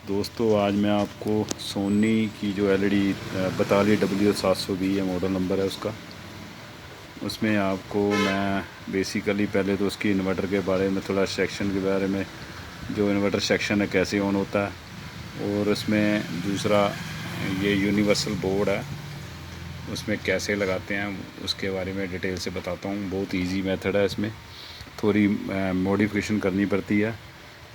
दोस्तों आज मैं आपको सोनी की जो एलईडी 42W720 है, मॉडल नंबर है उसका। उसमें आपको मैं बेसिकली पहले तो उसकी इन्वर्टर के बारे में, थोड़ा सेक्शन के बारे में, जो इन्वर्टर सेक्शन है कैसे ऑन होता है, और उसमें दूसरा ये यूनिवर्सल बोर्ड है उसमें कैसे लगाते हैं उसके बारे में डिटेल से बताता हूँ। बहुत इजी मेथड है, इसमें थोड़ी मॉडिफिकेशन करनी पड़ती है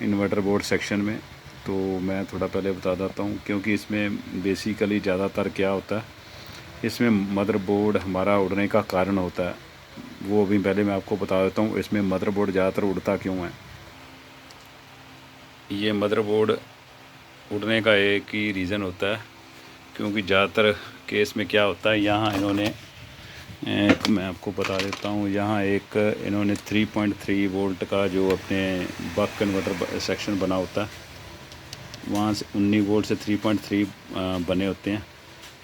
इन्वर्टर बोर्ड सेक्शन में। तो मैं थोड़ा पहले बता देता हूँ, क्योंकि इसमें बेसिकली ज़्यादातर क्या होता है, इसमें मदरबोर्ड हमारा उड़ने का कारण होता है। वो अभी पहले मैं आपको बता देता हूँ इसमें मदरबोर्ड ज़्यादातर उड़ता क्यों है। ये मदरबोर्ड उड़ने का एक ही रीज़न होता है, क्योंकि ज़्यादातर केस में क्या होता है, यहाँ इन्होंने एक मैं आपको बता देता हूँ, यहाँ एक इन्होंने 3.3 वोल्ट का जो अपने बक कन्वर्टर सेक्शन बना होता है, वहाँ से 19 वोल्ट से 3.3 बने होते हैं।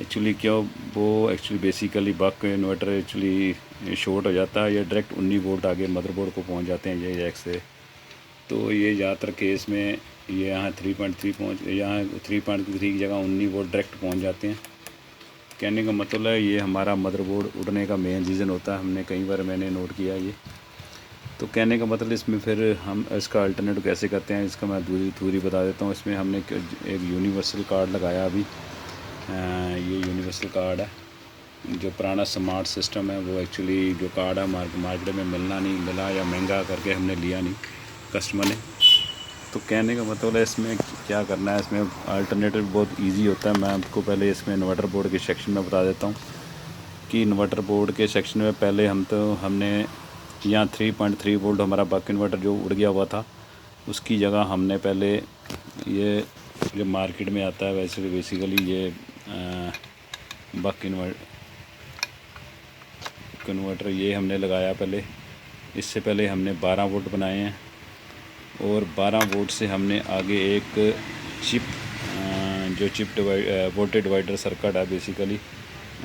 एक्चुअली क्या वो एक्चुअली बेसिकली बक इन्वर्टर एक्चुअली शॉर्ट हो जाता है, या डायरेक्ट 19 वोल्ट आगे मदरबोर्ड को पहुँच जाते हैं ये जैक से। तो ये ज़्यादातर केस में ये यहाँ 3.3 यहाँ 3.3 की जगह 19 वोल्ट डायरेक्ट पहुँच जाते हैं। कहने का मतलब है ये हमारा मदरबोर्ड उड़ने का मेन रीज़न होता है, हमने कई बार मैंने नोट किया ये। तो कहने का मतलब इसमें फिर हम इसका अल्टरनेट कैसे करते हैं, इसका मैं दूरी बता देता हूँ। इसमें हमने एक यूनिवर्सल कार्ड लगाया अभी। ये यूनिवर्सल कार्ड है, जो पुराना स्मार्ट सिस्टम है वो एक्चुअली जो कार्ड है मार्केट में मिला या महंगा करके हमने लिया नहीं कस्टमर ने। तो कहने का मतलब है इसमें क्या करना है, इसमें अल्टरनेटिव बहुत इजी होता है। मैं आपको पहले इसमें इन्वर्टर बोर्ड के सेक्शन में बता देता हूँ कि इन्वर्टर बोर्ड के सेक्शन में पहले हमने यहाँ 3.3 वोल्ट हमारा बक इन्वर्टर जो उड़ गया हुआ था, उसकी जगह हमने पहले ये जो मार्केट में आता है वैसे बेसिकली ये बक कन्वर्टर ये हमने लगाया पहले। इससे पहले हमने 12 वोल्ट बनाए हैं, और 12 वोल्ट से हमने आगे एक चिप जो चिप वोल्टेज डिवाइडर सर्किट है, बेसिकली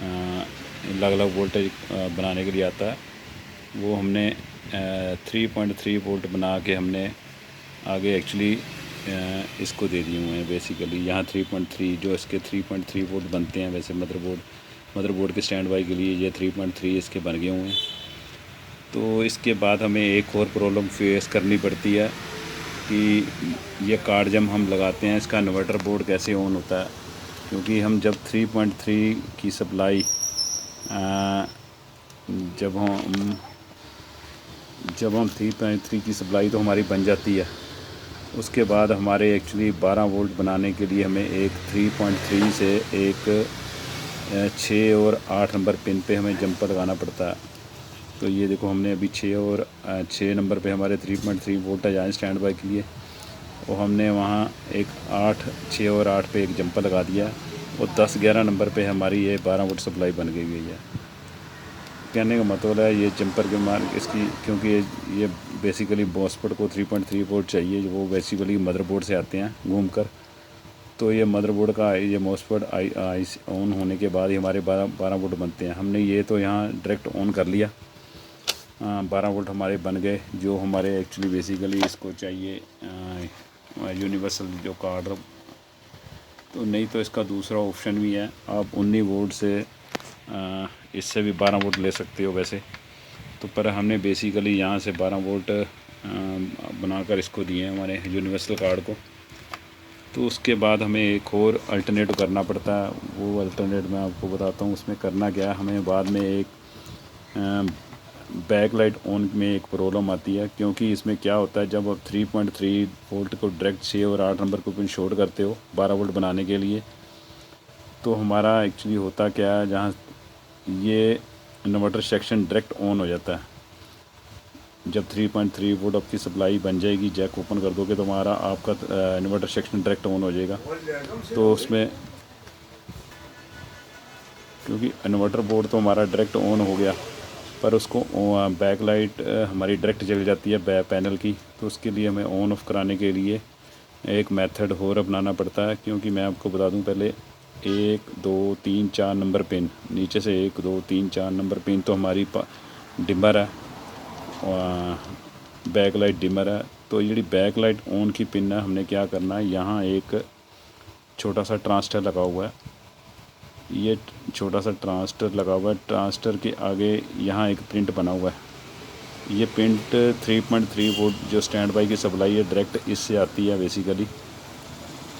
अलग अलग वोल्टेज बनाने के लिए आता है, वो हमने 3.3 वोल्ट बना के हमने आगे एक्चुअली इसको दे दिए हुए हैं। बेसिकली यहाँ 3.3 जो इसके 3.3 वोल्ट बनते हैं, वैसे मदरबोर्ड के स्टैंड बाई के लिए ये 3.3 इसके बन गए हुए हैं। तो इसके बाद हमें एक और प्रॉब्लम फेस करनी पड़ती है कि ये कार्ड जब हम लगाते हैं इसका इन्वर्टर बोर्ड कैसे ऑन होता है, क्योंकि हम जब 3.3 की सप्लाई जब हम 3.3 की सप्लाई तो हमारी बन जाती है, उसके बाद हमारे एक्चुअली 12 वोल्ट बनाने के लिए हमें एक 3.3 से एक 6 और 8 नंबर पिन पे हमें जंपर लगाना पड़ता है। तो ये देखो हमने अभी 6 नंबर पे हमारे 3.3 वोल्ट है स्टैंड बाई के लिए, और हमने वहाँ एक 6 और 8 पे एक जंपर लगा दिया, और 10-11 नंबर पे हमारी ये 12 वोल्ट सप्लाई बन गई है। कहने का मतलब है ये जंपर के इसकी, क्योंकि ये बेसिकली मॉसफेट को 3.3 वोल्ट चाहिए, वो बेसिकली मदरबोर्ड से आते हैं घूमकर। तो ये मदरबोर्ड का ये मॉसफेट आई ऑन होने के बाद ही हमारे 12 वोल्ट बनते हैं। हमने ये तो यहाँ डायरेक्ट ऑन कर लिया, 12 वोल्ट हमारे बन गए, जो हमारे एक्चुअली बेसिकली इसको चाहिए यूनिवर्सल जो कार्ड। तो नहीं तो इसका दूसरा ऑप्शन भी है, आप 19 वोल्ट से इससे भी 12 वोल्ट ले सकते हो वैसे तो। पर हमने बेसिकली यहाँ से 12 वोल्ट बनाकर इसको दिए हैं हमारे यूनिवर्सल कार्ड को। तो उसके बाद हमें एक और अल्टरनेट करना पड़ता है, वो अल्टरनेट मैं आपको बताता हूँ। उसमें करना क्या है, हमें बाद में एक बैक लाइट ऑन में एक प्रॉब्लम आती है, क्योंकि इसमें क्या होता है, जब आप 3.3 वोल्ट को डायरेक्ट 6 और 8 नंबर को पिन शॉर्ट करते हो 12 वोल्ट बनाने के लिए, तो हमारा एक्चुअली होता क्या है, जहाँ ये इन्वर्टर सेक्शन डायरेक्ट ऑन हो जाता है। जब 3.3 वोल्ट आपकी सप्लाई बन जाएगी, जैक ओपन कर दोगे तो हमारा आपका इन्वर्टर सेक्शन डायरेक्ट ऑन हो जाएगा। तो उसमें क्योंकि इन्वर्टर बोर्ड तो हमारा डायरेक्ट ऑन हो गया, पर उसको बैक लाइट हमारी डायरेक्ट जल जाती है बैक पैनल की। तो उसके लिए हमें ऑन ऑफ़ कराने के लिए एक मेथड और अपनाना पड़ता है, क्योंकि मैं आपको बता दूं पहले 1 2 3 4 नंबर पिन नीचे से 1 2 3 4 नंबर पिन तो हमारी डिमर है, बैक लाइट डिमर है। तो ये बैक लाइट ऑन की पिन है, हमने क्या करना है, यहाँ एक छोटा सा ट्रांजिस्टर लगा हुआ है। ये छोटा सा ट्रांजिस्टर लगा हुआ है। ट्रांजिस्टर के आगे यहाँ एक प्रिंट बना हुआ है। ये प्रिंट 3.3 वोल्ट जो स्टैंड बाई की सप्लाई है डायरेक्ट इससे आती है। बेसिकली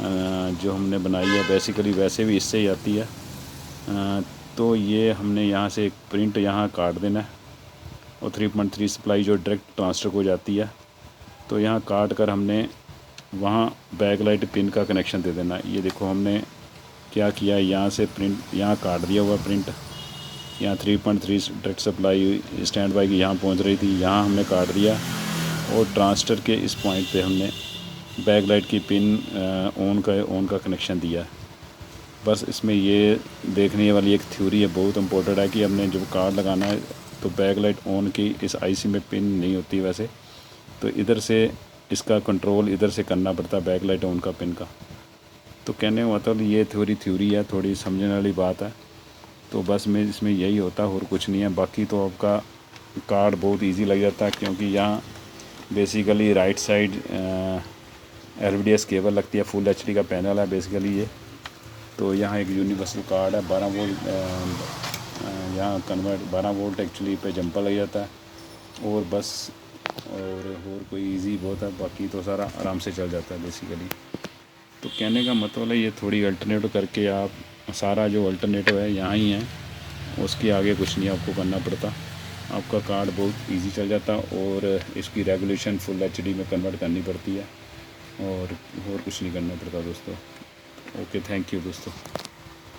जो हमने बनाई है बेसिकली वैसे भी इससे ही आती है। तो ये हमने यहाँ से एक प्रिंट यहाँ काट देना है और 3.3 सप्लाई जो डायरेक्ट ट्रांसफर को जाती है तो यहाँ काट कर हमने वहाँ बैकलाइट पिन का कनेक्शन दे देना। ये देखो हमने क्या किया, यहाँ से प्रिंट यहाँ काट दिया हुआ प्रिंट। यहाँ 3.3 डायरेक्ट सप्लाई स्टैंड बाई की यहाँ पहुँच रही थी, यहाँ हमने काट दिया और ट्रांजिस्टर के इस पॉइंट पे हमने बैकलाइट की पिन ऑन का कनेक्शन दिया। बस इसमें ये देखने वाली एक थ्योरी है, बहुत इम्पोर्टेंट है कि हमने जब कार्ड लगाना है तो बैकलाइट ऑन की इस आईसी में पिन नहीं होती वैसे, तो इधर से इसका कंट्रोल इधर से करना पड़ता है बैकलाइट ऑन का पिन का। तो कहने का मतलब ये थ्योरी है, थोड़ी समझने वाली बात है। तो बस में इसमें यही होता है और कुछ नहीं है। बाकी तो आपका कार्ड बहुत इजी लग जाता है क्योंकि यहाँ basically right side LVDS cable लगती है, फुल HD का पैनल है बेसिकली ये। तो यहाँ एक यूनिवर्सल कार्ड है 12 वोल्ट, यहाँ कन्वर्ट 12 वोल्ट एक्चुअली पे जंपर लग जाता है और बस और कोई इजी बहुत है। बाकी तो सारा आराम से चल जाता है बेसिकली। तो कहने का मतलब है ये थोड़ी अल्टरनेटिव करके आप सारा जो अल्टरनेटिव है यहाँ ही है, उसके आगे कुछ नहीं आपको करना पड़ता। आपका कार्ड बहुत इजी चल जाता और इसकी रेगुलेशन फुल HD में कन्वर्ट करनी पड़ती है और कुछ नहीं करना पड़ता दोस्तों। ओके, थैंक यू दोस्तों।